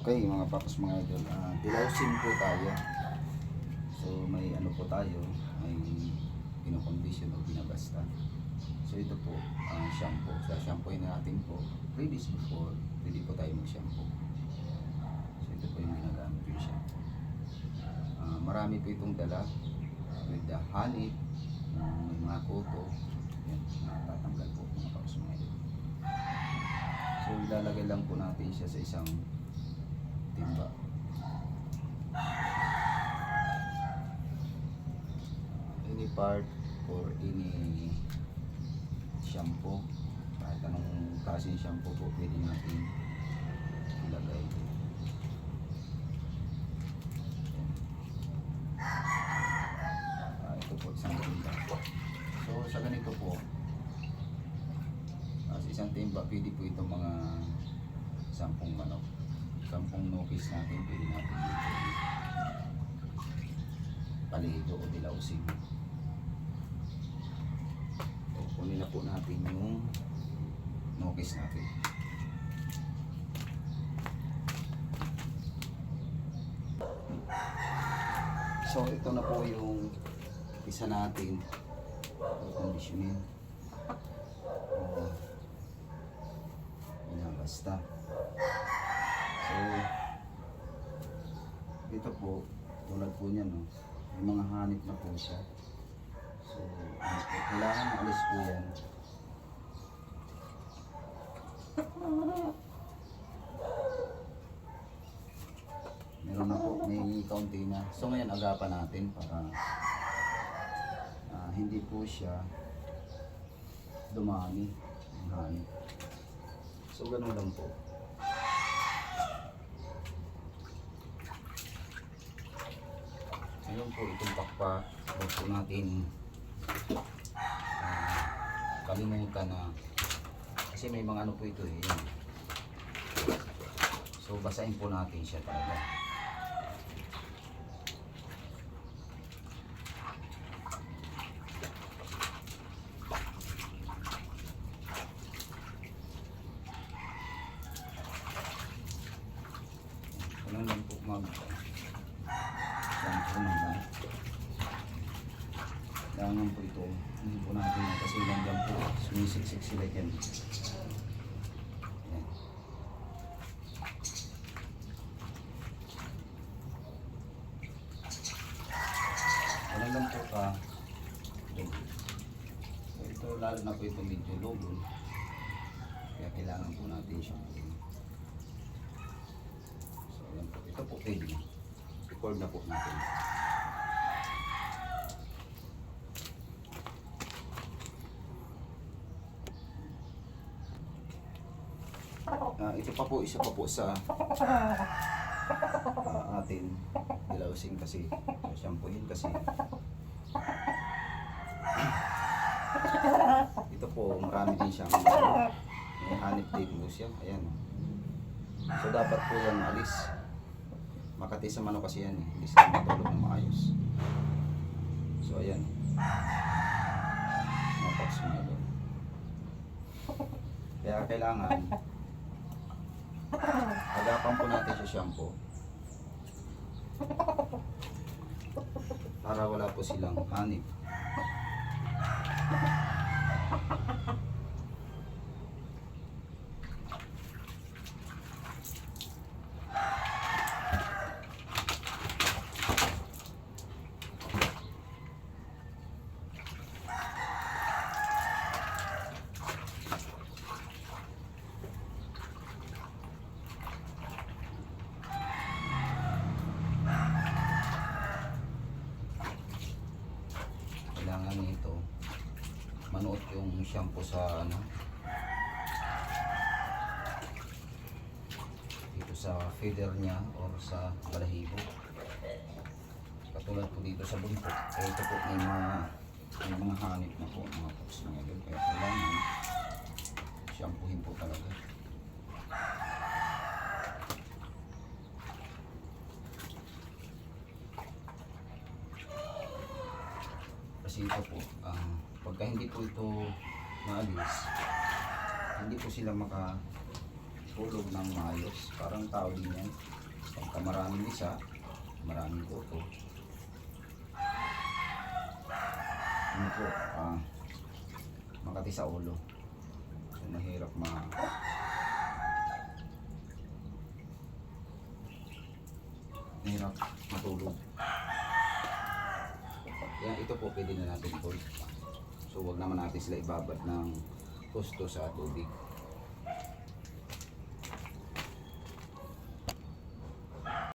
Okay, mga paps, mga idol, dilausin po tayo. So may ano po tayo, may kinokondisyon o binabasta. So ito po, shampoo. Sa shampooin natin po 3 days before, pwede po tayo mag-shampoo. So ito po yung ginagamit ko yung shampoo. Marami po itong dala with the honey, may mga koto. Yan, tatanggal po mga paps, mga idol. So ilalagay lang po natin siya sa isang timba. Any part or any shampoo, kahit anong klaseng shampoo po pwede natin ilagay. Ito po isang timba. So sa ganito po, sa isang timba pwede po itong mga 10 manok, 10 nokis natin, pwede natin dito paligo o dilausin. So, kunin na po natin yung nokis natin. So ito na po yung isa natin conditioning. Basta. So ito po, tulad po niyan, no? May mga hanip na po siya. So kailangan maalis po yan. Meron na po, may kaunti na. So ngayon agapan natin para hindi po siya dumami yung hanip. So ganun lang po. Ngayon po itong pakpak, huwag po natin kalimutan na, kasi may mga ano po ito eh. Yan. So basahin po natin siya talaga. Ganun lang po kailangan po ito, hindi po natin kasi langgam po, sumisiksik sila dyan. Yan. Ganun lang po ka. So ito, lalo na po ito medyo lobol, kaya kailangan po natin siyang so yan po, ito po pwede na record na po natin. Ito pa po, isa pa po sa atin dilausin kasi, shampooin kasi. Ito po, marami din siyang may hanip din po siya. Ayan. So dapat po yan alis. Makati sa manok kasi yan eh. Hindi sila matulog na maayos. So ayan. Mapags mo na doon. Kaya kailangan agapan po natin sa shampoo para wala po silang hanip. Kailangan nito manuot yung shampoo sa dito sa feeder niya or sa balahibo, katulad po dito sa buntot. Kaya ito po may mga hanip na po mga pops na ngayon, kaya kailangan shampoohin po talaga. Kasi ito po, pagka hindi po ito maalis, hindi po sila makatulog ng maayos. Parang tao din yan. Pagka maraming isa, maraming buto. Ano po, makati sa ulo. So, mahirap mahirap matulog. Yan, ito po pwede na natin po. So, wag naman natin sila ibabad ng gusto sa tubig.